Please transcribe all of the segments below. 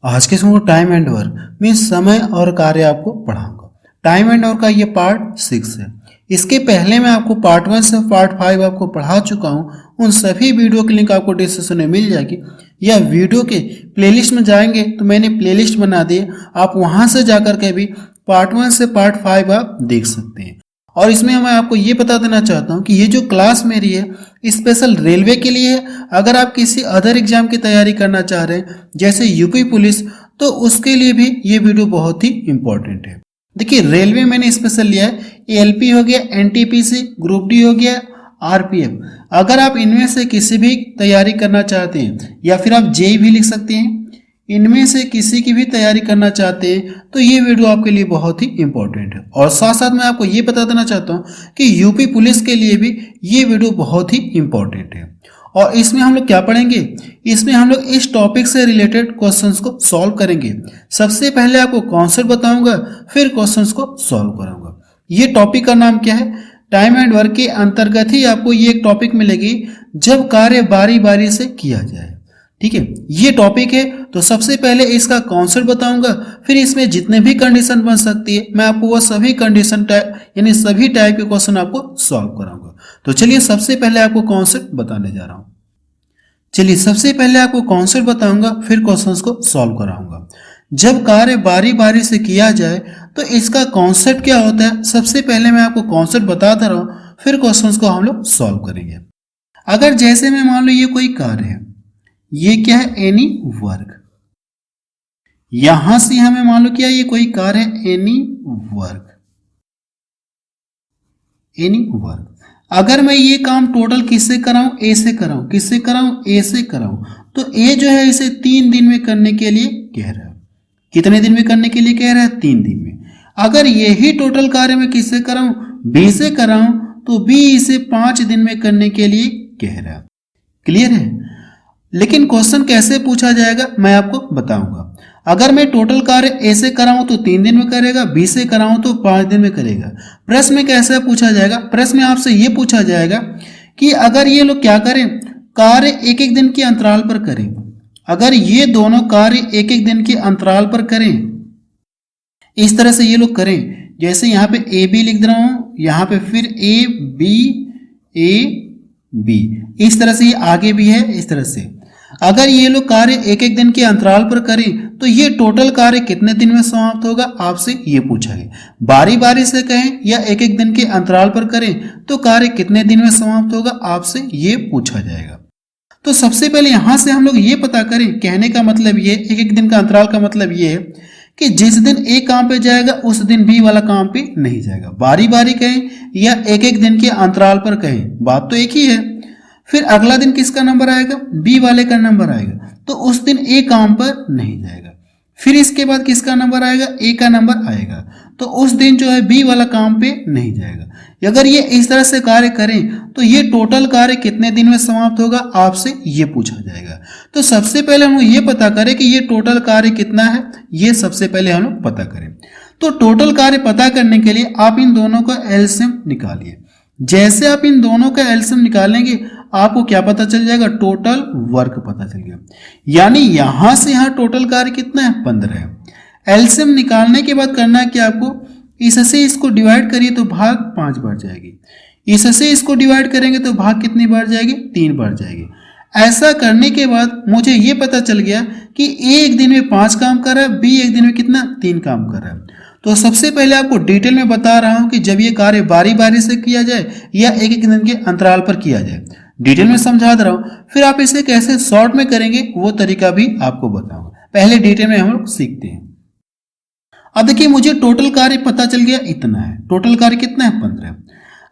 आज के समय टाइम एंड वर्क में समय और कार्य आपको पढ़ाऊंगा। टाइम एंड वर्क का ये पार्ट 6 है। इसके पहले मैं आपको पार्ट 1 से पार्ट 5 आपको पढ़ा चुका हूँ। उन सभी वीडियो की लिंक आपको डिस्क्रिप्शन में मिल जाएगी या वीडियो के प्लेलिस्ट में जाएंगे तो मैंने प्लेलिस्ट बना दी है, आप वहां से जाकर के भी पार्ट 1 से पार्ट 5 आप देख सकते हैं। और इसमें मैं आपको ये बता देना चाहता हूँ कि ये जो क्लास मेरी है स्पेशल रेलवे के लिए है। अगर आप किसी अदर एग्जाम की तैयारी करना चाह रहे हैं जैसे यूपी पुलिस, तो उसके लिए भी ये वीडियो बहुत ही इंपॉर्टेंट है। देखिए रेलवे मैंने स्पेशल लिया है, एलपी हो गया, एनटीपीसी, ग्रुप डी हो गया, आरपीएफ। अगर आप इनमें से किसी भी तैयारी करना चाहते हैं या फिर आप जेई भी लिख सकते हैं, इनमें से किसी की भी तैयारी करना चाहते हैं तो ये वीडियो आपके लिए बहुत ही इंपॉर्टेंट है। और साथ साथ मैं आपको ये बता देना चाहता हूँ कि यूपी पुलिस के लिए भी ये वीडियो बहुत ही इंपॉर्टेंट है। और इसमें हम लोग क्या पढ़ेंगे, इसमें हम लोग इस टॉपिक से रिलेटेड क्वेश्चंस को सॉल्व करेंगे। सबसे पहले आपको कॉन्सेप्ट बताऊंगा, फिर क्वेश्चंस को सॉल्व कराऊंगा। ये टॉपिक का नाम क्या है, टाइम एंड वर्क के अंतर्गत ही आपको ये एक टॉपिक मिलेगी, जब कार्य बारी बारी से किया जाए। ठीक है, ये टॉपिक है। तो सबसे पहले इसका कॉन्सेप्ट बताऊंगा, फिर इसमें जितने भी कंडीशन बन सकती है मैं आपको वो सभी कंडीशन टाइप यानी सभी टाइप के क्वेश्चन आपको सॉल्व कराऊंगा। तो चलिए सबसे पहले आपको कॉन्सेप्ट बताने जा रहा हूं। चलिए सबसे पहले आपको कॉन्सेप्ट बताऊंगा, फिर क्वेश्चंस को सॉल्व कराऊंगा। जब कार्य बारी बारी से किया जाए तो इसका कॉन्सेप्ट क्या होता है, सबसे पहले मैं आपको कॉन्सेप्ट बताता रहा हूं, फिर क्वेश्चंस को हम लोग सॉल्व करेंगे। अगर जैसे मैं मान लो ये कोई कार्य है, ये क्या है, एनी वर्क। यहां से हमें मान लो क्या ये कोई कार्य है, एनी वर्क, एनी वर्क। अगर मैं ये काम टोटल किससे कराऊं, ए से कराऊं, किससे कराऊं, ए से कराऊं, तो ए जो है इसे 3 दिन में करने के लिए कह रहा है। कितने दिन में करने के लिए कह रहा है, 3 दिन में। अगर यही टोटल कार्य मैं किससे कराऊं, बी से कराऊं, तो बी इसे 5 दिन में करने के लिए कह रहा है। क्लियर है। लेकिन क्वेश्चन कैसे पूछा जाएगा मैं आपको बताऊंगा। अगर मैं टोटल कार्य ए से कराऊं तो 3 दिन में करेगा, बी से कराऊं तो 5 दिन में करेगा। प्रश्न में कैसे पूछा जाएगा, प्रश्न में आपसे ये पूछा जाएगा कि अगर ये लोग क्या करें, कार्य एक एक दिन के अंतराल पर करें। अगर ये दोनों कार्य एक एक दिन के अंतराल पर करें, इस तरह से ये लोग करें, जैसे यहाँ पे ए बी लिख रहा हूं, यहाँ पे फिर ए बी, इस तरह से ये आगे भी है, इस तरह से। अगर ये लोग कार्य एक एक दिन के अंतराल पर करें तो ये टोटल कार्य कितने दिन में समाप्त होगा, आपसे ये पूछा है। बारी बारी से कहें या एक एक दिन के अंतराल पर करें तो कार्य कितने दिन में समाप्त होगा, आपसे ये पूछा जाएगा। तो सबसे पहले यहां से हम लोग ये पता करें, कहने का मतलब ये, एक एक दिन का अंतराल का मतलब ये है कि जिस दिन ए काम पे जाएगा उस दिन बी वाला काम पे नहीं जाएगा। बारी बारी कहें या एक एक दिन के अंतराल पर कहें, बात तो एक ही है। फिर अगला दिन किसका नंबर आएगा, बी वाले का नंबर आएगा, तो उस दिन ए काम पर नहीं जाएगा। फिर इसके बाद किसका नंबर आएगा, ए का नंबर आएगा, तो उस दिन जो है बी वाला काम पे नहीं जाएगा। अगर ये इस तरह से कार्य करें तो ये टोटल कार्य कितने दिन में समाप्त होगा, आपसे ये पूछा जाएगा। तो सबसे पहले हम ये पता करें कि ये टोटल कार्य कितना है, ये सबसे पहले हम लोग पता करें। तो टोटल कार्य पता करने के लिए आप इन दोनों का एलसीएम निकालिए। जैसे आप इन दोनों का एलसीएम निकालेंगे आपको क्या पता चल जाएगा, टोटल वर्क पता चल गया। यानी यहां से यहां टोटल कार्य कितना है, 15 है। एलसीएम निकालने के बाद करना है कि आपको इससे इसको डिवाइड करिए तो भाग 5 बार जाएगी, इससे इसको डिवाइड करेंगे तो भाग कितनी बार जाएगी, 3 बार जाएगी। ऐसा करने के बाद मुझे ये पता चल गया कि ए एक दिन में 5 काम कर रहा है, बी एक दिन में कितना, 3 काम कर रहा है। तो सबसे पहले आपको डिटेल में बता रहा हूं कि जब ये कार्य बारी बारी से किया जाए या एक एक दिन के अंतराल पर किया जाए, डिटेल में समझा दे रहा हूं। फिर आप इसे कैसे शॉर्ट में करेंगे वो तरीका भी आपको बताऊंगा। पहले डिटेल में हम लोग सीखते हैं। अब देखिए मुझे टोटल कार्य पता चल गया, इतना है। टोटल कार्य कितना है, 15।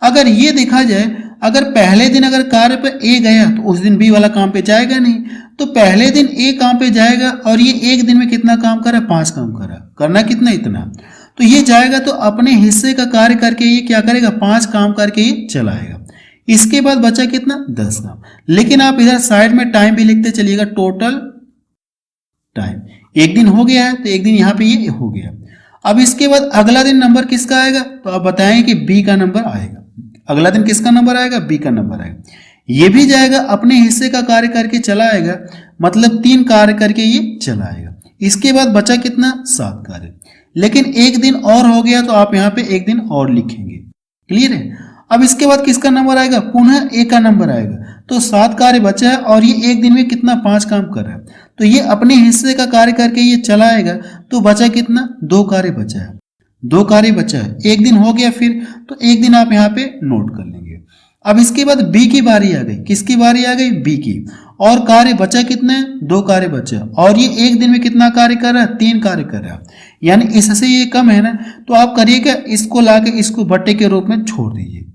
अगर ये देखा जाए, अगर पहले दिन अगर कार्य पर ए गया तो उस दिन बी वाला काम पे जाएगा नहीं, तो पहले दिन ए काम पे जाएगा और ये एक दिन में कितना काम कर रहा है, 5 काम कर रहा है। करना कितना, इतना। तो ये जाएगा तो अपने हिस्से का कार्य करके ये क्या करेगा, 5 काम करके ये चलाएगा। इसके बाद बचा कितना, 10 काम। लेकिन आप इधर साइड में टाइम भी लिखते चलिएगा, टोटल टाइम। एक दिन हो गया है तो एक दिन यहाँ पे ये हो गया। अब इसके बाद अगला दिन नंबर किसका आएगा, तो आप बताएं कि बी का नंबर आएगा। अगला दिन किसका नंबर आएगा, बी का नंबर आएगा। ये भी जाएगा अपने हिस्से का कार्य करके चलाएगा, मतलब 3 कार्य करके ये चलाएगा। इसके बाद बचा कितना 7 कार्य, लेकिन एक दिन और हो गया तो आप यहाँ पे एक दिन और लिखेंगे। क्लियर है। अब इसके बाद किसका नंबर आएगा, पुनः ए का नंबर आएगा। तो 7 कार्य बचा है और ये एक दिन में कितना 5 काम कर रहा है, तो ये अपने हिस्से का कार्य करके ये चला आएगा। तो बचा कितना 2 कार्य बचा है, 2 कार्य बचा है, एक दिन हो गया फिर, तो एक दिन आप यहाँ पे नोट कर लेंगे। अब इसके बाद बी की बारी आ गई, किसकी बारी आ गई, बी की। और कार्य बचा कितने, 2 कार्य बचा, और ये एक दिन में कितना कार्य कर रहा है, 3 कार्य कर रहा है, यानी इससे ये कम है ना। तो आप करिएगा, इसको लाके इसको भट्टे के रूप में छोड़ दीजिए।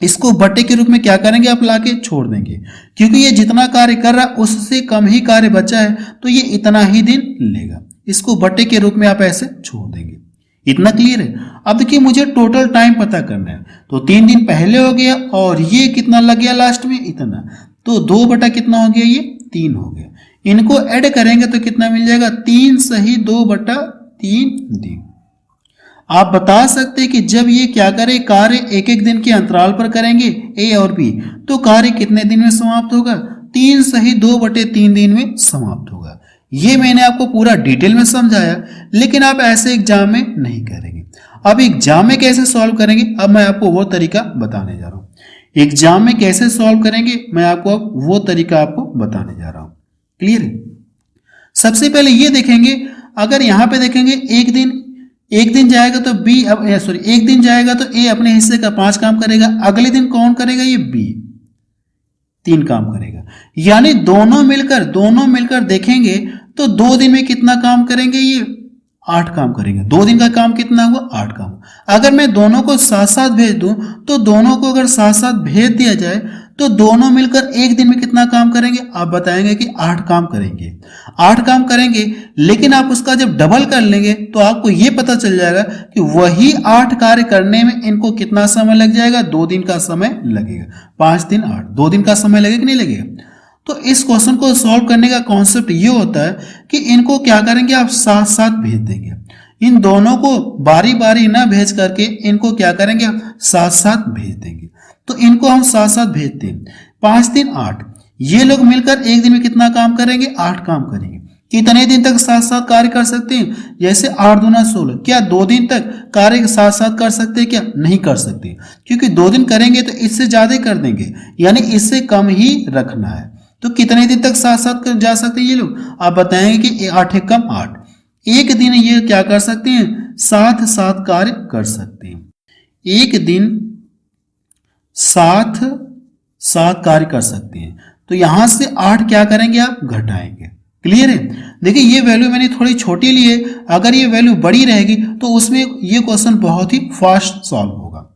इसको भट्टे के रूप में क्या करेंगे, आप लाके छोड़ देंगे, क्योंकि ये जितना कार्य कर रहा है उससे कम ही कार्य बचा है, तो ये इतना ही दिन लेगा। इसको भट्टे के रूप में आप ऐसे छोड़ देंगे। इतना क्लियर है। अब देखिए, मुझे टोटल टाइम पता करना है, तो 3 दिन पहले हो गया और ये कितना लग गया लास्ट में, इतना। तो 2 बटा कितना हो गया, ये 3 हो गया। इनको ऐड करेंगे तो कितना मिल जाएगा, 3 सही 2 बटा 3 दिन। आप बता सकते हैं कि जब ये क्या करे, कार्य एक एक दिन के अंतराल पर करेंगे ए और बी, तो कार्य कितने दिन में समाप्त होगा, 3 सही 2 बटे 3 दिन में समाप्त होगा। ये मैंने आपको पूरा डिटेल में समझाया, लेकिन आप ऐसे एग्जाम में नहीं करेंगे। अब एग्जाम में कैसे सॉल्व करेंगे, अब मैं आपको वो तरीका बताने जा रहा हूँ। एग्जाम में कैसे सॉल्व करेंगे, मैं आपको अब वो तरीका आपको बताने जा रहा हूँ। क्लियर है। सबसे पहले ये देखेंगे, अगर यहाँ पे देखेंगे एक दिन जाएगा तो बी, एक दिन जाएगा तो ए अपने हिस्से का 5 काम करेगा, अगले दिन कौन करेगा, ये बी 3 काम करेगा। यानी दोनों मिलकर देखेंगे तो 2 दिन में कितना काम करेंगे, ये 8 काम करेंगे। 2 दिन का काम कितना हुआ, 8 काम। अगर मैं दोनों को साथ साथ भेज दूं, तो दोनों को अगर साथ साथ भेज दिया जाए तो दोनों मिलकर एक दिन में कितना काम करेंगे, आप बताएंगे कि 8 काम करेंगे। 8 काम करेंगे, लेकिन आप उसका जब डबल कर लेंगे तो आपको यह पता चल जाएगा कि वही 8 कार्य करने में इनको कितना समय लग जाएगा, 2 दिन का समय लगेगा। 5 दिन 8, 2 दिन का समय लगेगा कि नहीं लगेगा। तो इस क्वेश्चन को सॉल्व करने का कॉन्सेप्ट ये होता है कि इनको क्या करेंगे, आप साथ साथ भेज देंगे। इन दोनों को बारी बारी ना भेज करके इनको क्या करेंगे, साथ साथ भेज देंगे। तो इनको हम साथ साथ भेजते हैं। 5 दिन 8, ये लोग मिलकर एक दिन में कितना काम करेंगे, 8 काम करेंगे। कितने दिन तक साथ साथ कार्य कर सकते हैं, जैसे 8 दूना 16। क्या 2 दिन तक कार्य साथ साथ कर सकते हैं, क्या नहीं कर सकते, क्योंकि 2 दिन करेंगे तो इससे ज्यादा कर देंगे, यानी इससे कम ही रखना है। तो कितने दिन तक साथ साथ जा सकते हैं ये लोग, आप बताएंगे कि 8 एक कम 8, एक दिन ये क्या कर सकते हैं, साथ साथ कार्य कर सकते हैं। एक दिन साथ साथ कार्य कर सकते हैं। तो यहां से 8 क्या करेंगे, आप घटाएंगे। क्लियर है। देखिए, ये वैल्यू मैंने थोड़ी छोटी ली है, अगर ये वैल्यू बड़ी रहेगी तो उसमें ये क्वेश्चन बहुत ही फास्ट सॉल्व होगा।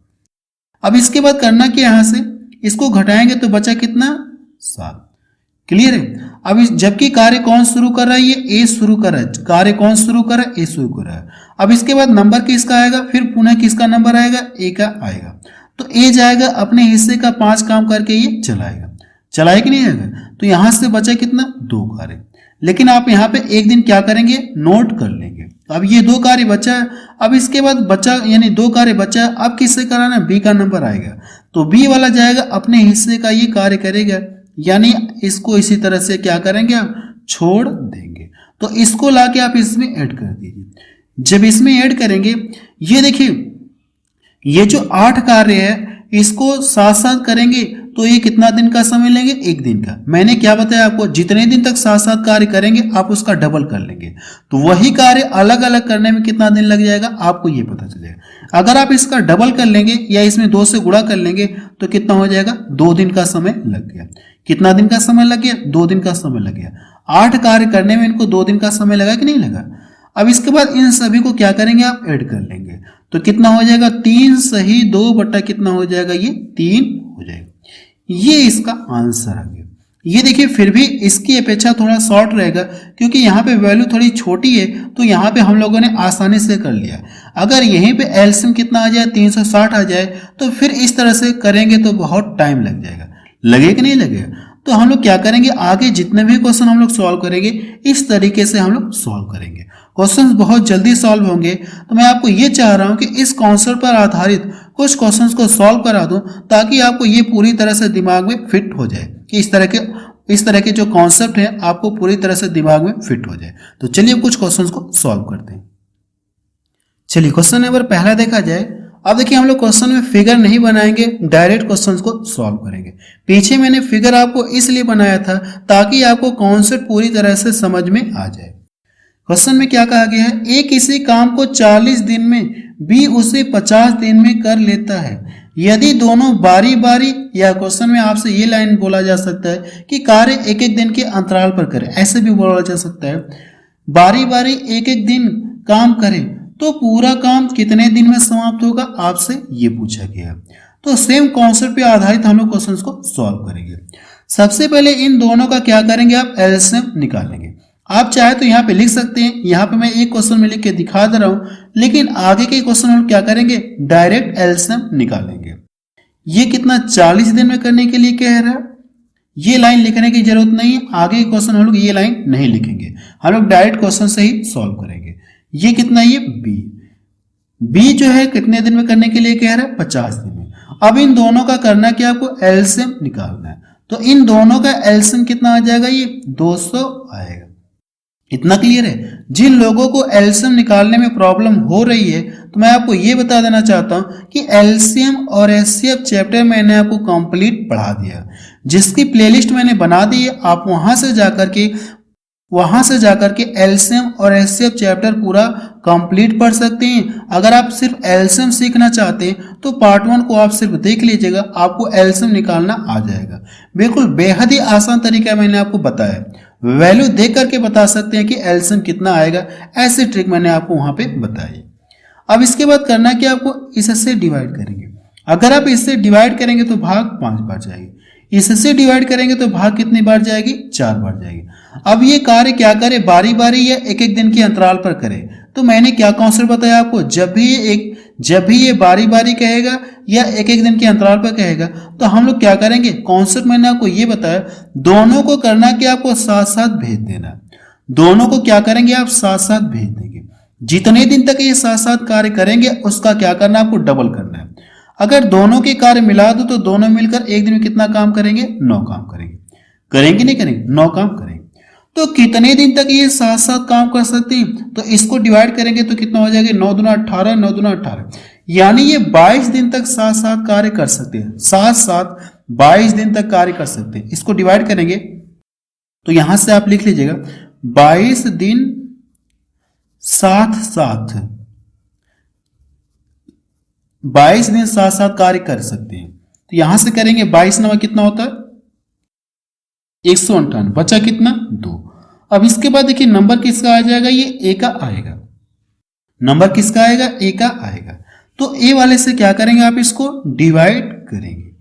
अब इसके बाद करना कि यहां से इसको घटाएंगे तो बचा कितना, 7। क्लियर है। अब जबकि कार्य कौन शुरू कर रहा है, ये ए शुरू कर रहा है। कार्य कौन शुरू कर रहा है, ए शुरू कर रहा है। अब इसके बाद नंबर किसका आएगा, फिर पुनः किसका नंबर आएगा, ए का आएगा। तो ए जाएगा अपने हिस्से का 5 काम करके ये चलाएगा कि नहीं आएगा। तो यहां से बचा कितना, 2 कार्य। लेकिन आप यहाँ पे एक दिन क्या करेंगे, नोट कर लेंगे। अब ये 2 कार्य बचा है। अब इसके बाद बचा, यानी 2 कार्य बचा है, अब किससे कराना, बी का नंबर आएगा। तो बी वाला जाएगा अपने हिस्से का ये कार्य करेगा, यानी इसको इसी तरह से क्या करेंगे, आप छोड़ देंगे। तो इसको लाके आप इसमें ऐड कर दीजिए। जब इसमें ऐड करेंगे, ये देखिए, ये जो 8 कार्य है इसको साथ साथ करेंगे तो ये कितना दिन का समय लेंगे, 1 दिन का। मैंने क्या बताया आपको, जितने दिन तक साथ साथ कार्य करेंगे आप उसका डबल कर लेंगे, तो वही कार्य अलग अलग करने में कितना दिन लग जाएगा, आपको ये पता चलेगा। अगर आप इसका डबल कर लेंगे या इसमें 2 से गुणा कर लेंगे तो कितना हो जाएगा, 2 दिन का समय लग गया। कितना दिन का समय लग गया, 2 दिन का समय लग गया। 8 कार्य करने में इनको 2 दिन का समय लगा कि नहीं लगा। अब इसके बाद इन सभी को क्या करेंगे, आप ऐड कर लेंगे। तो कितना हो जाएगा, 3 सही 2 बटा कितना हो जाएगा, ये 3 हो जाएगा। ये इसका आंसर आ गया। ये देखिए, फिर भी इसकी अपेक्षा थोड़ा शॉर्ट रहेगा, क्योंकि यहाँ पे वैल्यू थोड़ी छोटी है, तो यहाँ पे हम लोगों ने आसानी से कर लिया। अगर यहीं पे एलसीएम कितना आ जाए, 360 आ जाए, तो फिर इस तरह से करेंगे तो बहुत टाइम लग जाएगा। लगेगा कि नहीं लगेगा। तो हम लोग क्या करेंगे, आगे जितने भी क्वेश्चन हम लोग सॉल्व करेंगे इस तरीके से हम लोग सॉल्व करेंगे। क्वेश्चंस बहुत जल्दी सॉल्व होंगे। तो मैं आपको ये चाह रहा हूं कि इस कॉन्सेप्ट पर आधारित कुछ क्वेश्चंस को सॉल्व करा दूं, ताकि आपको ये पूरी तरह से दिमाग में फिट हो जाए कि इस तरह के इस तरह के जो कॉन्सेप्ट है आपको पूरी तरह से दिमाग में फिट हो जाए। तो चलिए कुछ क्वेश्चंस को सॉल्व करते हैं। चलिए क्वेश्चन नंबर पहला देखा जाए। अब देखिए हम लोग क्वेश्चन में फिगर नहीं बनाएंगे, डायरेक्ट क्वेश्चंस को सॉल्व करेंगे। पीछे मैंने फिगर आपको इसलिए बनाया था ताकि आपको कॉन्सेप्ट पूरी तरह से समझ में आ जाए। क्वेश्चन में क्या कहा गया है, ए किसी काम को 40 दिन में, बी उसे 50 दिन में कर लेता है। यदि दोनों बारी बारी, या क्वेश्चन में आपसे ये लाइन बोला जा सकता है कि कार्य एक एक दिन के अंतराल पर करें, ऐसे भी बोला जा सकता है। बारी बारी एक एक दिन काम करें तो पूरा काम कितने दिन में समाप्त होगा, आपसे ये पूछा गया। तो सेम कॉन्सेप्ट पे आधारित हम लोग क्वेश्चंस को सॉल्व करेंगे। सबसे पहले इन दोनों का क्या करेंगे, आप एलसीएम निकालेंगे। आप चाहे तो यहाँ पे लिख सकते हैं, यहाँ पे मैं एक क्वेश्चन में लिख के दिखा दे रहा हूं, लेकिन आगे के क्वेश्चन हम क्या करेंगे, डायरेक्ट एलसीएम निकालेंगे। ये कितना 40 दिन में करने के लिए कह रहा है, ये लाइन लिखने की जरूरत नहीं है। आगे के क्वेश्चन हम लोग ये लाइन नहीं लिखेंगे, हम लोग डायरेक्ट क्वेश्चन से ही सॉल्व करेंगे। ये कितना, ये बी जो है कितने दिन में करने के लिए कह रहा है, 50 दिन में। अब इन दोनों का करना क्या, आपको एलसीएम निकालना है। तो इन दोनों का एलसीएम कितना आ जाएगा, ये 200 आएगा। इतना क्लियर है। जिन लोगों को एलसीएम निकालने में प्रॉब्लम हो रही है, तो मैं आपको ये बता देना चाहता हूं कि एलसीएम और एचसीएफ चैप्टर मैंने आपको कंप्लीट पढ़ा दिया, जिसकी प्लेलिस्ट मैंने बना दी है। आप वहां से जाकर के एलसीएम और एचसीएफ चैप्टर पूरा कंप्लीट पढ़ सकते हैं। अगर आप सिर्फ एलसीएम सीखना चाहते हैं तो पार्ट 1 को आप सिर्फ देख लीजिएगा, आपको एलसीएम निकालना आ जाएगा। बिल्कुल बेहद ही आसान तरीका मैंने आपको बताया, वैल्यू देख करके बता सकते हैं कि एलसीएम कितना आएगा, ऐसी ट्रिक मैंने आपको वहां पे बताई। अब इसके बाद करना क्या, आपको इससे डिवाइड करेंगे। अगर आप इससे डिवाइड करेंगे तो भाग 5 बार जाएगी, इससे डिवाइड करेंगे तो भाग कितनी बार जाएगी, 4 बार जाएगी। अब ये कार्य क्या करे, बारी बारी या एक एक दिन के अंतराल पर करे। तो मैंने क्या कॉन्सेप्ट बताया आपको, जब भी ये बारी बारी कहेगा या एक एक दिन के अंतराल पर कहेगा तो हम लोग क्या करेंगे, कॉन्सेप्ट मैंने आपको ये बताया, दोनों को करना कि आपको साथ साथ भेज देना। दोनों को क्या करेंगे, आप साथ साथ भेज देंगे। जितने दिन तक ये साथ साथ कार्य करेंगे उसका क्या करना, आपको डबल करना है। अगर दोनों के कार्य मिला दो तो दोनों मिलकर एक दिन में कितना काम करेंगे, 9 काम करेंगे। करेंगे नहीं करेंगे, 9 काम करेंगे। तो कितने दिन तक ये साथ साथ काम कर सकते हैं, तो इसको डिवाइड करेंगे तो कितना हो जाएगा, 9 दूना 18, 9 दूना 18, यानी ये 22 दिन तक साथ साथ कार्य कर सकते हैं। साथ साथ 22 दिन तक कार्य कर सकते हैं। इसको डिवाइड करेंगे तो यहां से आप लिख लीजिएगा 22 दिन साथ साथ, 22 दिन साथ साथ कार्य कर सकते हैं। तो यहां से करेंगे 22 नवा कितना होता है, 158, बचा कितना, 2। अब इसके बाद देखिए नंबर किसका आ जाएगा, ये ए का आएगा। नंबर किसका आएगा, ए का आएगा। तो ए वाले से क्या करेंगे, आप इसको डिवाइड करेंगे।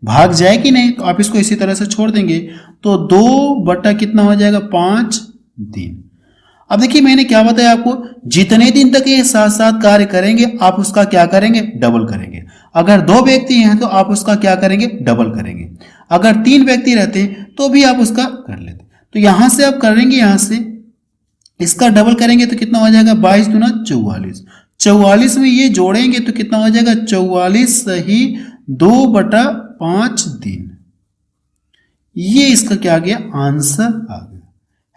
भाग जाए कि नहीं, तो आप इसको इसी तरह से छोड़ देंगे तो 2 बटा कितना हो जाएगा, 5 दिन। अब देखिए मैंने क्या बताया आपको, जितने दिन तक ये साथ साथ कार्य करेंगे आप उसका क्या करेंगे, डबल करेंगे। अगर 2 व्यक्ति हैं तो आप उसका क्या करेंगे, डबल करेंगे। अगर 3 व्यक्ति रहते तो भी आप उसका कर लेते। तो यहां से आप करेंगे, यहां से इसका डबल करेंगे तो कितना हो जाएगा, 22 दूना 44। 44 में ये जोड़ेंगे तो कितना हो जाएगा, 44 सही 2 बटा 5 दिन। ये इसका क्या आ गया, आंसर आ गया,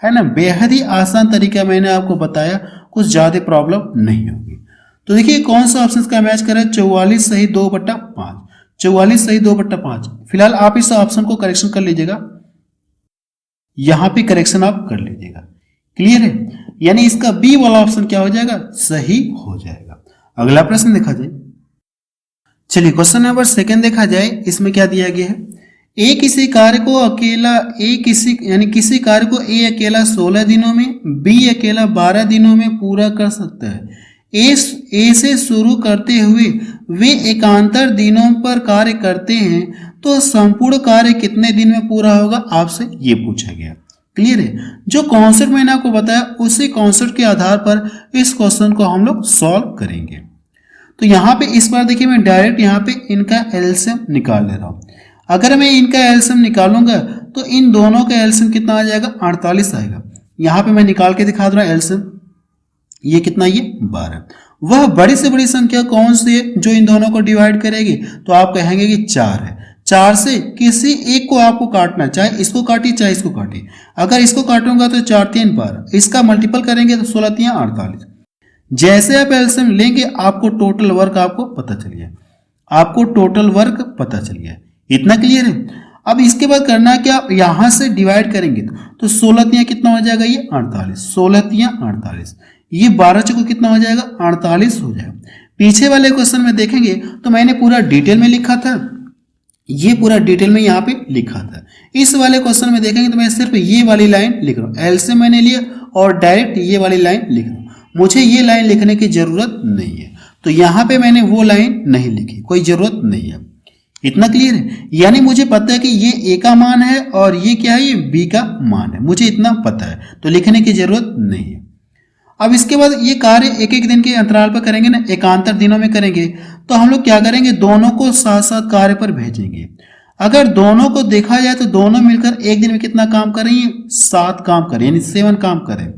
है ना। बेहद ही आसान तरीका मैंने आपको बताया, कुछ ज्यादा प्रॉब्लम नहीं होगी। तो देखिए कौन सा ऑप्शन का मैच कर रहा है, 44 सही 2 बटा 5, 44 सही 2 बटा 5। फिलहाल आप इस ऑप्शन को करेक्शन कर लीजिएगा, यहां पे करेक्शन आप कर लीजिएगा। क्लियर है, यानी इसका बी वाला ऑप्शन क्या हो जाएगा, सही हो जाएगा। अगला प्रश्न देखा जाए। चलिए क्वेश्चन नंबर 2 देखा जाए। इसमें क्या दिया गया है, ए किसी कार्य को अकेला, किसी कार्य को ए अकेला 16 दिनों में, बी अकेला 12 दिनों में पूरा कर सकता है। ए से शुरू करते हुए वे एकांतर दिनों पर कार्य करते हैं तो संपूर्ण कार्य कितने दिन में पूरा होगा, आपसे ये पूछा गया। क्लियर है, जो कॉन्सेप्ट मैंने आपको बताया उसी कॉन्सेप्ट के आधार पर इस क्वेश्चन को हम लोग सॉल्व करेंगे। तो यहाँ पे इस बार देखिए मैं डायरेक्ट यहाँ पे इनका एलसीएम निकाल ले रहा हूँ। अगर मैं इनका एलसीएम निकालूंगा तो इन दोनों का एलसीएम कितना आ जाएगा, 48 आएगा। यहाँ पे मैं निकाल के दिखा दे रहा हूँ एलसीएम, ये कितना, ये 12। वह बड़ी से बड़ी संख्या कौन सी है जो इन दोनों को डिवाइड करेगी, तो आप कहेंगे कि 4 है। 4 से किसी एक को आपको काटना, चाहे इसको काटिए चाहे इसको काटिए। अगर इसको काटूंगा तो 4 3 12, इसका मल्टीपल करेंगे तो 16 3 48। जैसे आप एलसीएम लेंगे आपको टोटल वर्क आपको पता चल गया, आपको टोटल वर्क पता चल गया। इतना क्लियर है। अब इसके बाद करना क्या, यहां से डिवाइड करेंगे तो 16 तियां कितना हो जाएगा, ये 48, 16 तियां 48, ये 12 चौको कितना हो जाएगा, 48 हो जाएगा। पीछे वाले क्वेश्चन में देखेंगे तो मैंने पूरा डिटेल में लिखा था, ये पूरा डिटेल में यहाँ पे लिखा था। इस वाले क्वेश्चन में देखेंगे तो मैं सिर्फ ये वाली लाइन लिख रहा हूँ, एलसीएम मैंने लिया और डायरेक्ट ये वाली लाइन लिख रहा हूँ। मुझे ये लाइन लिखने की जरूरत नहीं है, तो यहाँ पे मैंने वो लाइन नहीं लिखी, कोई जरूरत नहीं है। इतना क्लियर है। यानी मुझे पता है कि ये ए का मान है और ये क्या है, ये बी का मान है, मुझे इतना पता है, तो लिखने की जरूरत नहीं है। अब इसके बाद ये कार्य एक एक दिन के अंतराल पर करेंगे ना, एकांतर दिनों में करेंगे, तो हम लोग क्या करेंगे, दोनों को साथ साथ कार्य पर भेजेंगे। अगर दोनों को देखा जाए तो दोनों मिलकर एक दिन में कितना काम करेंगे, 7 काम करें, यानी 7 काम करें।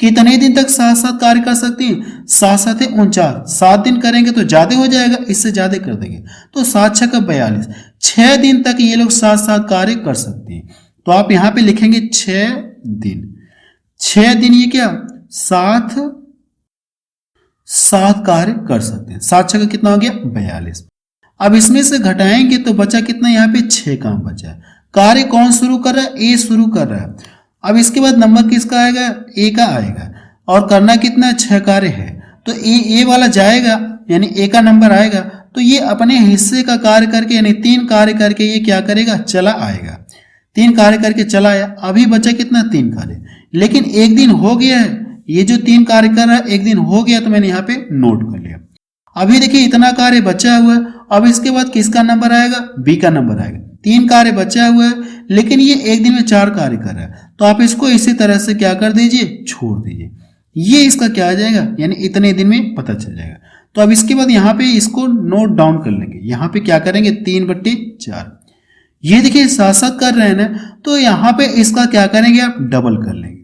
कितने दिन तक साथ साथ कार्य कर सकते हैं, 7 7 49, 7 दिन करेंगे तो ज्यादा हो जाएगा, इससे ज्यादा कर देंगे तो 7 6 42, 6 दिन तक ये लोग साथ साथ कार्य कर सकते हैं। तो आप यहाँ पे लिखेंगे 6 दिन, 6 दिन ये क्या, 7 कार्य कर सकते हैं। 7 6 कितना हो गया, 42। अब इसमें से घटाएंगे तो बचा कितना, यहाँ पे 6 काम बचा है। कार्य कौन शुरू कर रहा है, ए शुरू कर रहा है। अब इसके बाद नंबर किसका आएगा, ए का आएगा, और करना कितना, 6 कार्य है, तो ए वाला जाएगा, यानी ए का नंबर आएगा, तो ये अपने हिस्से का कार्य करके यानी 3 कार्य करके ये क्या करेगा, चला आएगा। 3 कार्य करके चला आया। अभी बचा कितना, 3 कार्य, लेकिन एक दिन हो गया है, ये जो 3 कार्य कर रहा है एक दिन हो गया, तो मैंने यहाँ पे नोट कर लिया। अभी देखिए इतना कार्य बचा हुआ है। अब इसके बाद किसका नंबर आएगा, बी का नंबर आएगा। 3 कार्य बचा हुआ है, लेकिन ये एक दिन में 4 कार्य कर रहा है, तो आप इसको इसी तरह से क्या कर दीजिए, छोड़ दीजिए। ये इसका क्या आ जाएगा, यानी इतने दिन में पता चल जाएगा। तो अब इसके बाद यहाँ पे इसको नोट डाउन कर लेंगे। यहाँ पे क्या करेंगे, 3/4। ये देखिए साथ साथ कर रहे हैं ना, तो यहाँ पे इसका क्या करेंगे, आप डबल कर लेंगे।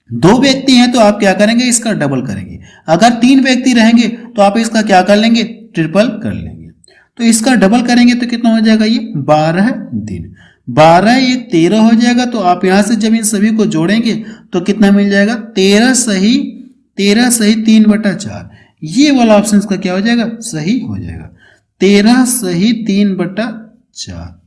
2 व्यक्ति हैं तो आप क्या करेंगे, इसका डबल करेंगे। अगर 3 व्यक्ति रहेंगे तो आप इसका क्या कर लेंगे, ट्रिपल कर लेंगे। तो इसका डबल करेंगे तो कितना हो जाएगा, ये 12 दिन, 12 ये 13 हो जाएगा। तो आप यहां से जब इन सभी को जोड़ेंगे तो कितना मिल जाएगा, 13 सही 3/4। ये वाला ऑप्शन का क्या हो जाएगा, सही हो जाएगा, 13 सही 3/4।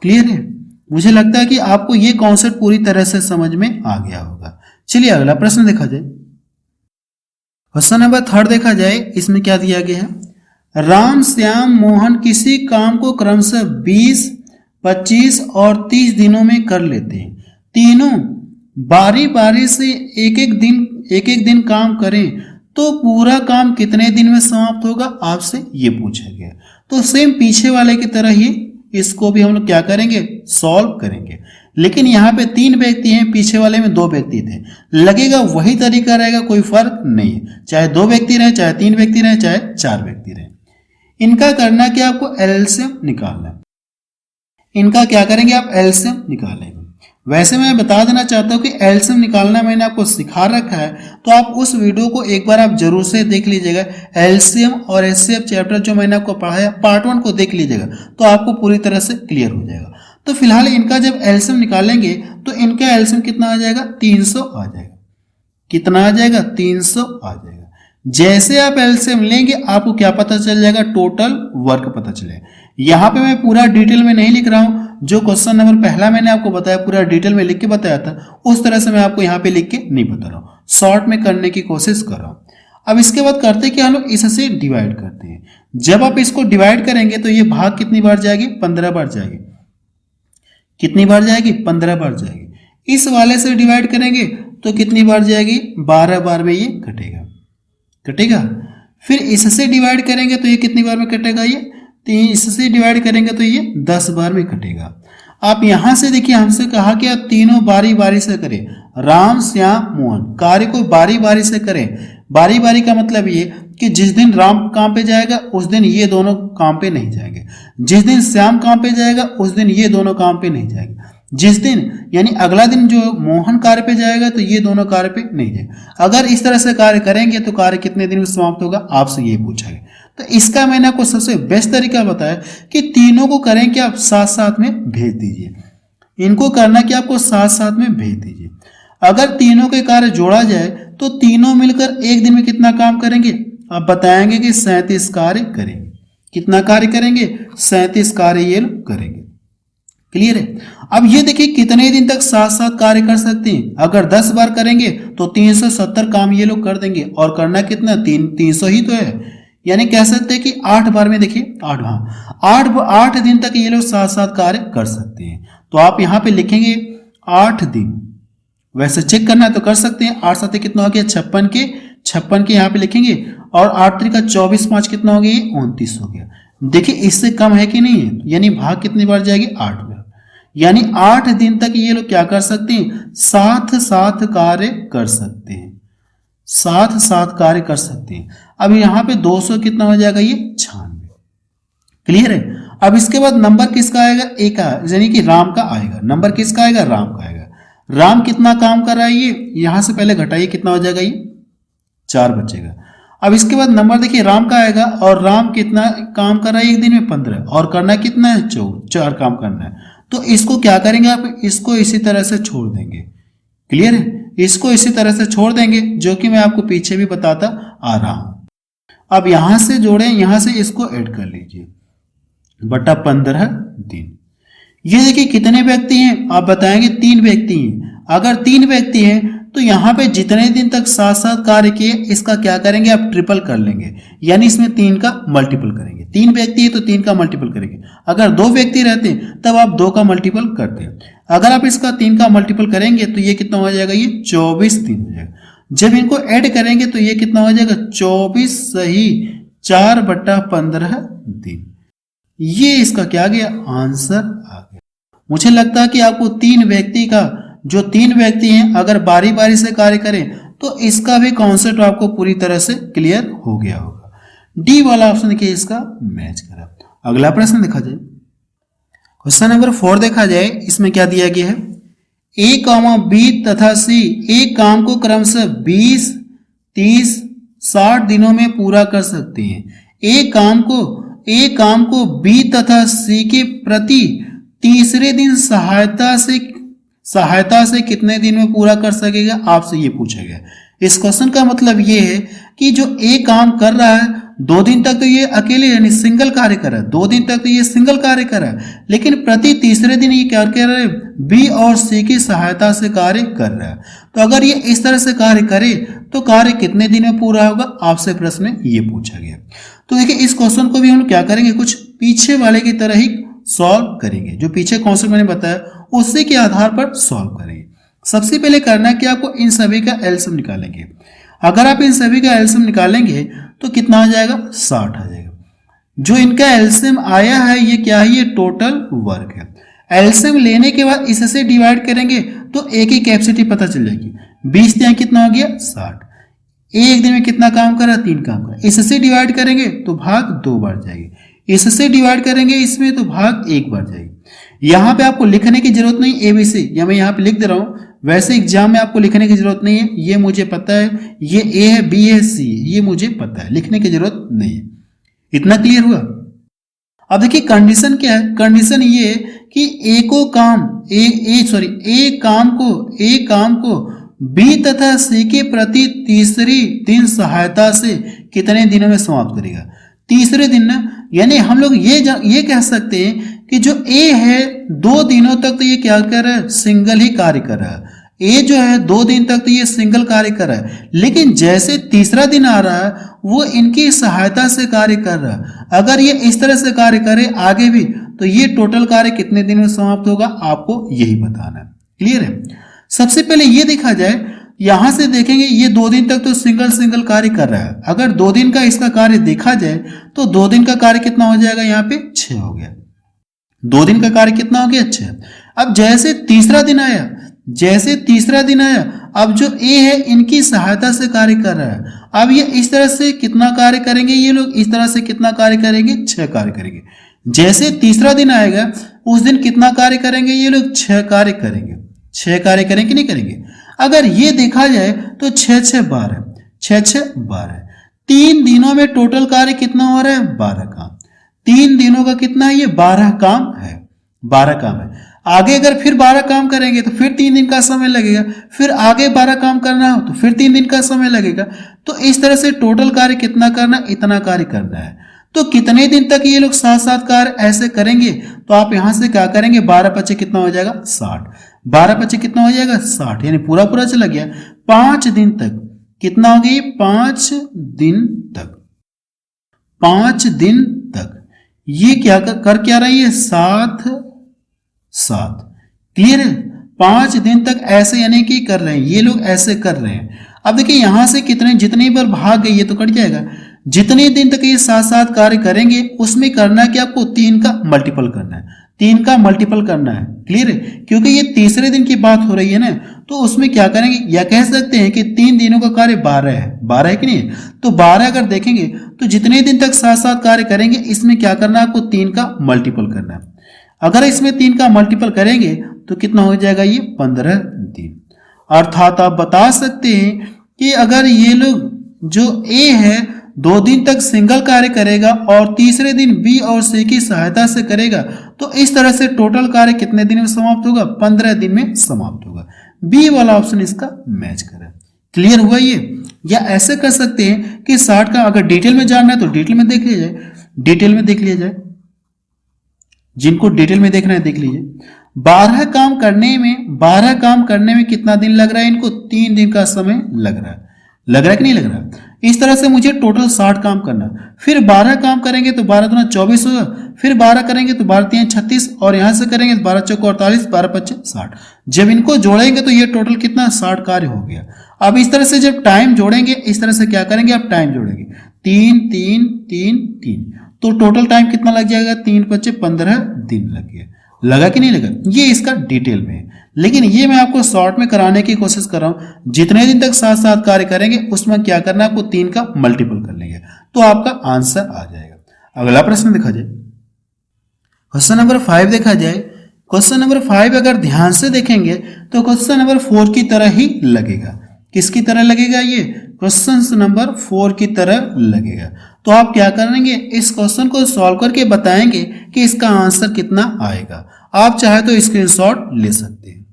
क्लियर है। मुझे लगता है कि आपको ये कॉन्सेप्ट पूरी तरह से समझ में आ गया होगा। चलिए अगला प्रश्न देखा जाए। क्वेश्चन नंबर 3 देखा जाए। इसमें क्या दिया गया है, राम श्याम मोहन किसी काम को क्रमशः 20, 25 और 30 दिनों में कर लेते हैं। तीनों बारी बारी से एक एक दिन काम करें तो पूरा काम कितने दिन में समाप्त होगा, आपसे ये पूछा गया। तो सेम पीछे वाले की तरह ही इसको भी हम लोग क्या करेंगे, सॉल्व करेंगे। लेकिन यहाँ पे 3 व्यक्ति हैं, पीछे वाले में 2 व्यक्ति थे, लगेगा वही तरीका रहेगा, कोई फर्क नहीं है, चाहे 2 व्यक्ति रहे, चाहे 3 व्यक्ति रहे, चाहे 4 व्यक्ति रहे। इनका करना क्या, आपको एलसीएम निकालना है। इनका क्या करेंगे, आप एलसीएम निकालेंगे। वैसे मैं बता देना चाहता हूँ कि एलसीएम निकालना मैंने आपको सिखा रखा है, तो आप उस वीडियो को एक बार आप जरूर से देख लीजिएगा। एलसीएम और एचसीएफ चैप्टर जो मैंने आपको पढ़ाया पार्ट 1 को देख लीजिएगा, तो आपको पूरी तरह से क्लियर हो जाएगा। तो फिलहाल इनका जब एलसीएम निकालेंगे तो इनका एलसीएम कितना आ जाएगा, 300 आ जाएगा। कितना आ जाएगा, 300 आ जाएगा। जैसे आप एलसीएम लेंगे आपको क्या पता चल जाएगा, टोटल वर्क पता चलेगा। यहाँ पे मैं पूरा डिटेल में नहीं लिख रहा हूँ, जो क्वेश्चन नंबर पहला मैंने आपको बताया पूरा डिटेल में लिख के बताया था, उस तरह से मैं आपको यहाँ पे लिख के नहीं बता रहा हूँ, शॉर्ट में करने की कोशिश कर रहा हूँ। अब इसके बाद करते कि हम लोग इससे डिवाइड करते हैं। जब आप इसको डिवाइड करेंगे तो ये भाग कितनी बार जाएगी, 15 बार जाएगी। कितनी बार जाएगी, 15 बार जाएगी। इस वाले से डिवाइड करेंगे तो कितनी बार जाएगी, 12 बार में ये कटेगा। फिर इससे डिवाइड करेंगे तो ये कितनी बार में कटेगा, ये इससे डिवाइड करेंगे तो ये 10 बार में कटेगा। आप यहां से देखिए, हमसे कहा कि आप तीनों बारी बारी से करें, राम श्याम मोहन, कार्य को बारी बारी से करें। बारी बारी का मतलब ये कि जिस दिन राम काम पे जाएगा उस दिन ये दोनों काम पे नहीं जाएंगे, जिस दिन श्याम काम पे जाएगा उस दिन ये दोनों काम पे नहीं जाएंगे, जिस दिन यानी अगला दिन जो मोहन कार्य पे जाएगा तो ये दोनों कार्य पे नहीं जाएगा। अगर इस तरह से कार्य करेंगे तो कार्य कितने दिन में समाप्त होगा, आपसे ये पूछा गया। तो इसका मैंने आपको सबसे बेस्ट तरीका बताया कि तीनों को करें कि आप साथ साथ में भेज दीजिए, इनको करना कि आपको साथ साथ में भेज दीजिए। अगर तीनों के कार्य जोड़ा जाए तो तीनों मिलकर एक दिन में कितना काम करेंगे, आप बताएंगे कि 37 कार्य करेंगे। कितना कार्य करेंगे, 37 कार्य ये लोग करेंगे। क्लियर है। अब ये देखिए कितने दिन तक साथ साथ कार्य कर सकते हैं। अगर 10 बार करेंगे तो 370 काम ये लोग कर देंगे, और करना कितना, 300 ही तो है। यानी कह सकते हैं कि 8 बार में देखिए 8 दिन तक ये लोग साथ साथ कार्य कर सकते हैं। तो आप यहाँ पे लिखेंगे 8 दिन। वैसे चेक करना है तो कर सकते हैं। 8 7 कितना हो गया, 56 के यहाँ पे लिखेंगे, और 8 3 का 24 5 कितना हो गया, 29 हो गया। देखिए इससे कम है कि नहीं है, यानी भाग कितनी बार जाएगी, 8 बार। यानी 8 दिन तक ये लोग क्या कर सकते हैं, साथ साथ कार्य कर सकते हैं, साथ साथ कार्य कर सकते हैं। अब यहाँ पे 200 कितना हो जाएगा, ये 96। क्लियर है। अब इसके बाद नंबर किसका आएगा, एक यानी कि राम का आएगा। नंबर किसका आएगा, राम का आएगा। राम कितना काम कर रहा है, ये यहां से पहले घटाइए, कितना हो जाएगा, ये 4 बचेगा। अब इसके बाद नंबर देखिए राम का आएगा, और राम कितना काम कर रहा है एक दिन में, 15, और करना कितना है, 4 काम करना है। तो इसको क्या करेंगे आप, इसको इसी तरह से छोड़ देंगे। क्लियर है, इसको इसी तरह से छोड़ देंगे, जो कि मैं आपको पीछे भी बताता आ रहा हूं। अब यहां से जोड़ें, यहां से इसको ऐड कर लीजिए, बटा 15 दिन। ये देखिए कितने व्यक्ति हैं, आप बताएंगे 3 व्यक्ति हैं। अगर 3 व्यक्ति हैं तो यहाँ पे जितने दिन तक साथ साथ कार्य किए, इसका क्या करेंगे, आप ट्रिपल कर लेंगे, यानी इसमें 3 का मल्टीपल करेंगे। 3 व्यक्ति है तो 3 का मल्टीपल करेंगे। अगर 2 व्यक्ति रहते हैं तब आप 2 का मल्टीपल करते हैं। अगर आप इसका 3 का मल्टीपल करेंगे तो ये कितना हो जाएगा, ये 24 दिन हो जाएगा। जब इनको ऐड करेंगे तो ये कितना हो जाएगा, 24 सही 4/15 दिन। ये इसका क्या गया, आंसर आ गया। मुझे लगता है कि आपको 3 व्यक्ति का, जो 3 व्यक्ति हैं अगर बारी बारी से कार्य करें तो इसका भी कॉन्सेप्ट आपको पूरी तरह से क्लियर हो गया होगा। डी वाला ऑप्शन देखिए इसका मैच करा। अगला प्रश्न देखा जाए, क्वेश्चन नंबर 4 देखा जाए। इसमें क्या दिया गया है, ए कॉमा बी तथा सी एक काम को क्रमशः 20 30 60 दिनों में पूरा कर सकते हैं। ए काम को बी तथा सी के प्रति तीसरे दिन सहायता से कितने दिन में पूरा कर सकेगा, आपसे ये पूछा गया। इस क्वेश्चन का मतलब ये है कि जो ए काम कर रहा है 2 दिन तक तो ये अकेले यानी सिंगल कार्य कर रहा है, 2 दिन तक तो ये सिंगल कार्य कर रहा है, लेकिन प्रति तीसरे दिन ये क्या कर रहा है, बी और सी की सहायता से कार्य कर रहा है। तो अगर ये इस तरह से कार्य करे तो कार्य कितने दिन में पूरा होगा, आपसे प्रश्न ये पूछा गया। तो देखिए इस क्वेश्चन को भी हम क्या करेंगे, कुछ पीछे वाले की तरह ही सॉल्व करेंगे। जो पीछे कॉन्सेप्ट मैंने बताया उसी के आधार पर सॉल्व करेंगे। सबसे पहले करना है कि आपको इन सभी का एलसीएम निकालेंगे। अगर आप इन सभी का एलसीएम निकालेंगे तो कितना आ जाएगा, 60 आ जाएगा। जो इनका एलसीएम आया है ये क्या है, ये टोटल वर्क है। एलसीएम लेने के बाद इससे डिवाइड करेंगे तो एक ही कैपेसिटी पता चल जाएगी। 20 यहाँ कितना हो गया, 60। एक दिन में कितना काम कर रहा है, 3 काम कर रहा है। इससे डिवाइड करेंगे तो भाग 2 बार जाएगी, इससे डिवाइड करेंगे इसमें तो भाग 1 बार जाएगी। यहाँ पे आपको लिखने की जरूरत नहीं एबीसी, या मैं यहाँ पे लिख दे रहा हूँ। वैसे एग्जाम में आपको लिखने की जरूरत नहीं है, ये मुझे पता है। ये ए है, बी है, सी है, ये मुझे पता है, लिखने की जरूरत नहीं है। इतना क्लियर हुआ। अब देखिए कंडीशन क्या है, कंडीशन ये है कि ए काम को बी तथा सी के प्रति तीसरी दिन सहायता से कितने दिनों में समाप्त करेगा। तीसरे दिन ना, यानी हम लोग ये कह सकते हैं कि जो ए है 2 दिनों तक तो ये क्या कर रहा है, सिंगल ही कार्य कर रहा है। ए जो है 2 दिन तक तो ये सिंगल कार्य कर रहा है, लेकिन जैसे तीसरा दिन आ रहा है वो इनकी सहायता से कार्य कर रहा है। अगर ये इस तरह से कार्य करे आगे भी तो ये टोटल कार्य कितने दिन में समाप्त होगा, आपको यही बताना है। क्लियर है। सबसे पहले ये देखा जाए, यहां से देखेंगे ये 2 दिन तक तो सिंगल कार्य कर रहा है। अगर 2 दिन का इसका कार्य देखा जाए तो 2 दिन का कार्य कितना हो जाएगा, यहाँ पे 6 हो गया। 2 दिन का कार्य कितना हो गया, 6। अब जैसे तीसरा दिन आया, अब जो ए है इनकी सहायता से कार्य कर रहा है। अब ये इस तरह से कितना कार्य करेंगे, ये लोग इस तरह से कितना कार्य करेंगे, 6 कार्य करेंगे। जैसे तीसरा दिन आएगा उस दिन कितना कार्य करेंगे, ये लोग 6 कार्य करेंगे। 6 कार्य करेंगे नहीं करेंगे। अगर ये देखा जाए तो 6 6 12, 6 6 12, 3 दिनों में टोटल कार्य कितना हो रहा है? 12 काम। 3 दिनों का कितना है? ये 12 काम है। 12 काम है। आगे अगर फिर 12 काम करेंगे तो फिर 3 दिन का समय लगेगा, फिर आगे 12 काम करना हो तो फिर 3 दिन का समय लगेगा। तो इस तरह से टोटल कार्य कितना करना? इतना कार्य करना है। तो कितने दिन तक ये लोग साथ साथ कार्य ऐसे करेंगे? तो आप यहां से क्या करेंगे? 12 पचे कितना हो जाएगा? 60। 12 पचे कितना हो जाएगा? 60, यानी पूरा पूरा चला गया। 5 दिन तक कितना हो गई? 5 दिन तक। 5 दिन तक ये क्या कर क्या रही है? साथ साथ। क्लियर है? 5 दिन तक ऐसे यानी कि कर रहे हैं, ये लोग ऐसे कर रहे हैं। अब देखिए यहां से कितने जितनी बार भाग गई ये तो कट जाएगा। जितने दिन तक ये साथ साथ कार्य करेंगे उसमें करना है कि आपको 3 का मल्टीपल करना है। 3 का मल्टीपल करना है। क्लियर है? क्योंकि ये तीसरे दिन की बात हो रही है ना, तो उसमें क्या करेंगे? या कह सकते हैं कि 3 दिनों का कार्य 12 है। 12 है कि नहीं? तो 12 अगर देखेंगे तो जितने दिन तक साथ साथ कार्य करेंगे इसमें क्या करना है? आपको 3 का मल्टीपल करना है। अगर इसमें 3 का मल्टीपल करेंगे तो कितना हो जाएगा? ये 15 दिन। अर्थात आप बता सकते हैं कि अगर ये लोग जो ए है 2 दिन तक सिंगल कार्य करेगा और तीसरे दिन बी और सी की सहायता से करेगा तो इस तरह से टोटल कार्य कितने दिन में समाप्त होगा? 15 दिन में समाप्त होगा। बी वाला ऑप्शन इसका मैच करें। क्लियर हुआ ये? या ऐसे कर सकते हैं कि 60 का अगर डिटेल में जानना है तो डिटेल में देख लिया जाए। डिटेल में देख लिया जाए, जिनको डिटेल में देखना है देख लीजिए। 12 काम करने में कितना दिन लग रहा है? इनको 3 दिन का समय लग रहा है। लग रहा है कि नहीं लग रहा? इस तरह से मुझे टोटल 60 काम करना, फिर 12 काम करेंगे तो 12 दूना 24 होगा, फिर 12 करेंगे तो 12 तीन 36 और यहां से करेंगे तो 12 चौको 48, 12 पच्चे 60। जब इनको जोड़ेंगे तो ये टोटल कितना? 60 कार्य हो गया। अब इस तरह से जब टाइम जोड़ेंगे इस तरह से क्या करेंगे? आप टाइम जोड़ेंगे 3 3 3 3 तो टोटल टाइम कितना लग जाएगा? 3 पच्चे 15 दिन लग गया। लगा कि नहीं लगा? ये इसका डिटेल में है, लेकिन ये मैं आपको शॉर्ट में कराने की कोशिश कर रहा हूं। जितने दिन तक साथ साथ कार्य करेंगे उसमें क्या करना है? आपको 3 का मल्टीपल कर लेंगे तो आपका आंसर आ जाएगा। अगला प्रश्न देखा जाए, क्वेश्चन नंबर 5 देखा जाए। क्वेश्चन नंबर 5 अगर ध्यान से देखेंगे तो क्वेश्चन नंबर 4 की तरह ही लगेगा। किसकी तरह लगेगा? ये क्वेश्चन नंबर 4 की तरह लगेगा। तो आप क्या करेंगे? इस क्वेश्चन को सॉल्व करके बताएंगे कि इसका आंसर कितना आएगा। आप चाहे तो स्क्रीनशॉट ले सकते हैं।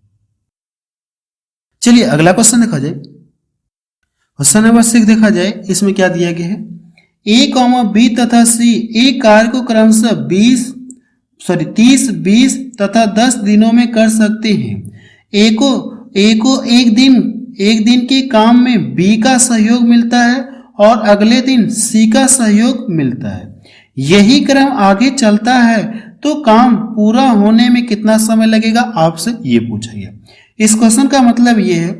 चलिए अगला क्वेश्चन देखा जाए। क्वेश्चन नंबर 6 देखा जाए। इसमें क्या दिया गया है? ए, बी तथा सी एक कार्य को क्रमशः 30, 20 तथा 10 दिनों में कर सकते हैं। ए को एक दिन के काम में बी का सहयोग मिलता है और अगले दिन सी का सहयोग मिलता है। यही क्रम आगे चलता है तो काम पूरा होने में कितना समय लगेगा? आपसे ये पूछा गया। इस क्वेश्चन का मतलब ये है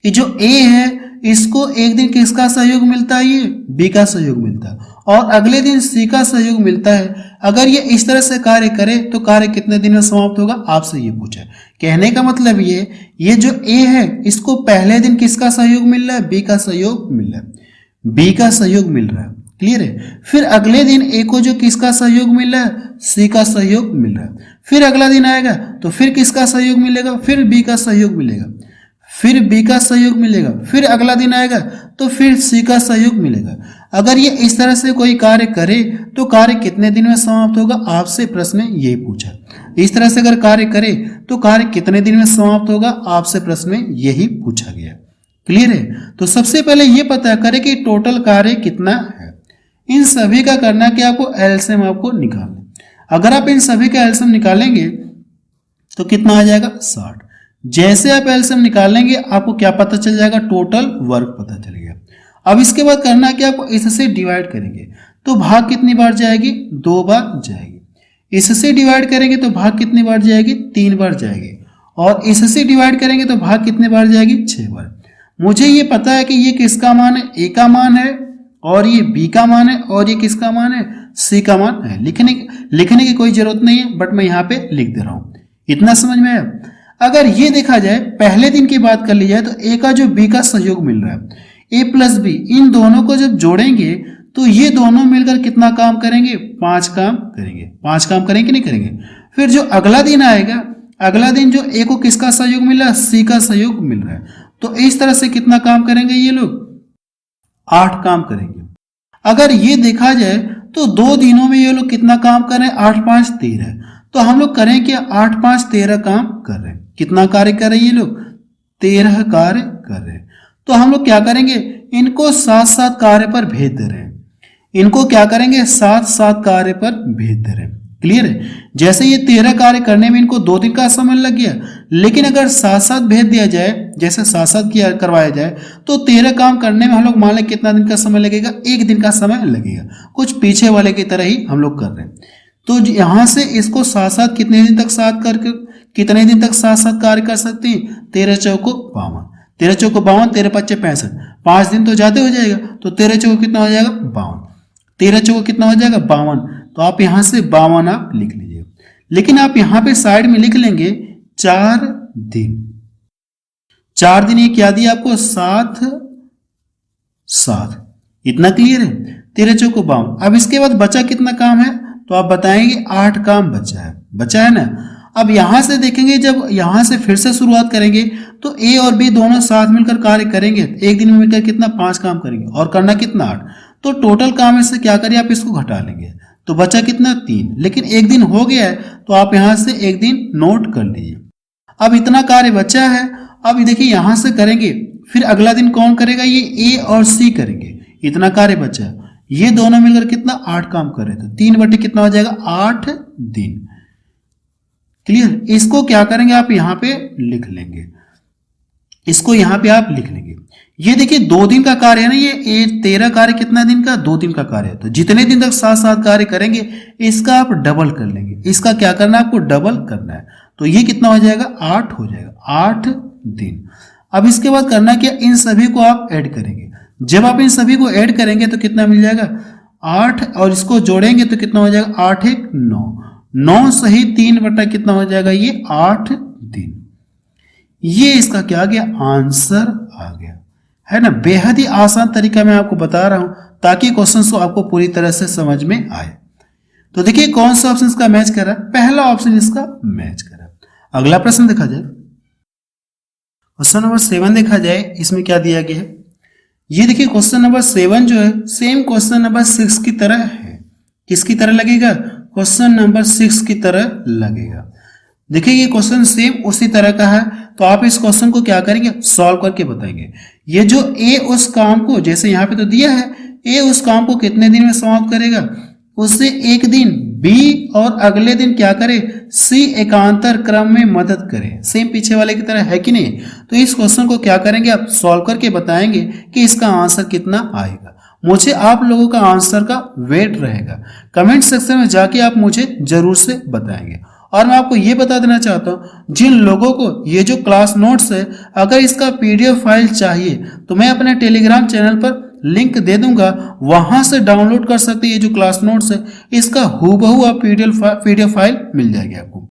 कि जो ए है इसको एक दिन किसका सहयोग मिलता है? ये बी का सहयोग मिलता है और अगले दिन सी का सहयोग मिलता है। अगर ये इस तरह से कार्य करे तो कार्य कितने दिन में समाप्त होगा? आपसे ये पूछा है। कहने का मतलब ये जो ए है इसको पहले दिन किसका सहयोग मिल रहा है? बी का सहयोग मिल रहा है। बी का सहयोग मिल रहा है। क्लियर है? फिर अगले दिन ए को जो किसका सहयोग मिल रहा है? सी का सहयोग मिल रहा है। फिर अगला दिन आएगा तो फिर किसका सहयोग मिलेगा? फिर बी का सहयोग मिलेगा, फिर बी का सहयोग मिलेगा, फिर अगला दिन आएगा तो फिर सी का सहयोग मिलेगा। अगर ये इस तरह से कोई कार्य करे तो कार्य कितने दिन में समाप्त होगा? आपसे प्रश्न में यही पूछा। इस तरह से अगर कार्य करे तो कार्य कितने दिन में समाप्त होगा? आपसे प्रश्न में यही पूछा गया। क्लियर है? तो सबसे पहले ये पता करें कि टोटल कार्य कितना है। इन सभी का करना कि आपको एलसीएम आपको निकालना। अगर आप इन सभी का एलसीएम निकालेंगे तो कितना आ जाएगा? 60। जैसे आप एलसीएम निकालेंगे आपको क्या पता चल जाएगा? टोटल वर्क पता चल गया। अब इसके बाद करना कि आपको इससे डिवाइड करेंगे तो भाग कितनी बार जाएगी? 2 बार जाएगी। इससे डिवाइड करेंगे तो भाग कितनी बार जाएगी? 3 बार जाएगी। और इससे डिवाइड करेंगे तो भाग कितनी बार जाएगी? 6 बार। मुझे ये पता है कि ये किसका मान है? ए का मान है और ये बी का मान है और ये किसका मान है? सी का मान है। लिखने की कोई जरूरत नहीं है, बट मैं यहाँ पे लिख दे रहा हूं। इतना समझ में आया? अगर ये देखा जाए पहले दिन की बात कर ली जाए तो ए का जो बी का सहयोग मिल रहा है, ए प्लस बी, इन दोनों को जब जोड़ेंगे तो ये दोनों मिलकर कितना काम करेंगे? 5 काम करेंगे। 5 काम करेंगे कि नहीं करेंगे? फिर जो अगला दिन आएगा, अगला दिन जो ए को किसका सहयोग मिल रहा है? सी का सहयोग मिल रहा है। तो इस तरह से कितना काम करेंगे ये लोग? 8 काम करेंगे। अगर ये देखा जाए तो 2 दिनों में ये लोग कितना काम कर रहे हैं, 8 5 13। तो हम लोग करें कि 8 5 13 काम कर रहे हैं। कितना कार्य कर रहे हैं ये लोग, 13 कार्य कर रहे हैं। तो हम लोग क्या करेंगे, इनको 7-7 कार्य पर भेज दे रहे हैं। इनको क्या करेंगे, 7-7 कार्य पर भेज दे रहे हैं। क्लियर है। जैसे ये 13 कार्य करने में इनको 2 दिन का समय लग गया, लेकिन अगर 7-7 भेज दिया जाए, जैसे 7-7 किया करवाया जाए, तो 13 काम करने में हम लोग मान लें कितना दिन का समय लगेगा, 1 दिन का समय लगेगा। कुछ पीछे वाले की तरह ही हम लोग कर रहे हैं। तो यहां से इसको 7-7 कितने दिन तक 7 कार्य कर सकते हैं, 13 चौको 52, 13 चौको 52, 13 पच्चे 65, 5 दिन तो ज्यादा हो जाएगा। तो 13 चौको कितना हो जाएगा, 52, 13 चौको कितना हो जाएगा, 52। तो आप यहां से 52 आप लिख लीजिए, लेकिन आप यहां पे साइड में लिख लेंगे 4 दिन। 4 दिन ये क्या दिया आपको, 7 7। इतना क्लियर है। 13 चौको 52। अब इसके बाद बचा कितना काम है, तो आप बताएंगे 8 काम बचा है ना। अब यहां से देखेंगे, जब यहां से फिर से शुरुआत करेंगे तो ए और बी दोनों साथ मिलकर कार्य करेंगे, एक दिन में मिलकर कितना 5 काम करेंगे, और करना कितना 8। तो टोटल काम में से क्या करिए, आप इसको घटा लेंगे, तो बचा कितना 3। लेकिन एक दिन हो गया है, तो आप यहां से एक दिन नोट कर लीजिए। अब इतना कार्य बचा है। अब देखिए यहां से करेंगे, फिर अगला दिन कौन करेगा, ये ए और सी करेंगे। इतना कार्य बचा है, ये दोनों मिलकर कितना 8 काम कर रहे थे, 3 बटे कितना हो जाएगा, 8 दिन। क्लियर। इसको क्या करेंगे, आप यहां पे लिख लेंगे, इसको यहां पे आप लिख लेंगे। ये देखिए 2 दिन का कार्य है ना, ये 13 कार्य कितना दिन का, 2 दिन का कार्य है। तो जितने दिन तक 7-7 कार्य करेंगे, इसका आप डबल कर लेंगे। इसका क्या करना है, आपको डबल करना है। तो ये कितना हो जाएगा, 8 हो जाएगा, 8 दिन। अब इसके बाद करना क्या, इन सभी को आप ऐड करेंगे। जब आप इन सभी को ऐड करेंगे तो कितना मिल जाएगा, 8, और इसको जोड़ेंगे तो कितना हो जाएगा, 8 1 9, 9 सही 3 बटा कितना हो जाएगा, ये 8 दिन। ये इसका क्या आ गया, आंसर आ गया, है ना। बेहद ही आसान तरीका मैं आपको बता रहा हूं, ताकि क्वेश्चन को आपको पूरी तरह से समझ में आए। तो देखिए कौन सा ऑप्शन इसका मैच कर रहा है, पहला ऑप्शन इसका मैच कर रहा है। अगला प्रश्न देखा जाए, क्वेश्चन नंबर 7 देखा जाए, इसमें क्या दिया गया है। ये देखिए क्वेश्चन नंबर 7 जो है, सेम क्वेश्चन नंबर 6 की तरह है। किसकी तरह लगेगा, क्वेश्चन नंबर 6 की तरह लगेगा। देखिए ये क्वेश्चन सेम उसी तरह का है। तो आप इस क्वेश्चन को क्या करेंगे, सॉल्व करके बताएंगे। ये जो ए उस काम को, जैसे यहाँ पे तो दिया है, ए उस काम को कितने दिन में समाप्त करेगा, उससे एक दिन, बी और अगले दिन क्या करे, सी एकांतर क्रम में मदद करे। सेम पीछे वाले की तरह है कि नहीं। तो इस क्वेश्चन को क्या करेंगे, आप सॉल्व करके बताएंगे कि इसका आंसर कितना आएगा। मुझे आप लोगों का आंसर का वेट रहेगा। कमेंट सेक्शन में जाके आप मुझे जरूर से बताएंगे। और मैं आपको ये बता देना चाहता हूं, जिन लोगों को ये जो क्लास नोट्स है, अगर इसका पीडीएफ फाइल चाहिए तो मैं अपने टेलीग्राम चैनल पर लिंक दे दूंगा, वहां से डाउनलोड कर सकते हैं। ये जो क्लास नोट्स है, इसका हूबहू आप पीडीएफ फाइल मिल जाएगी आपको।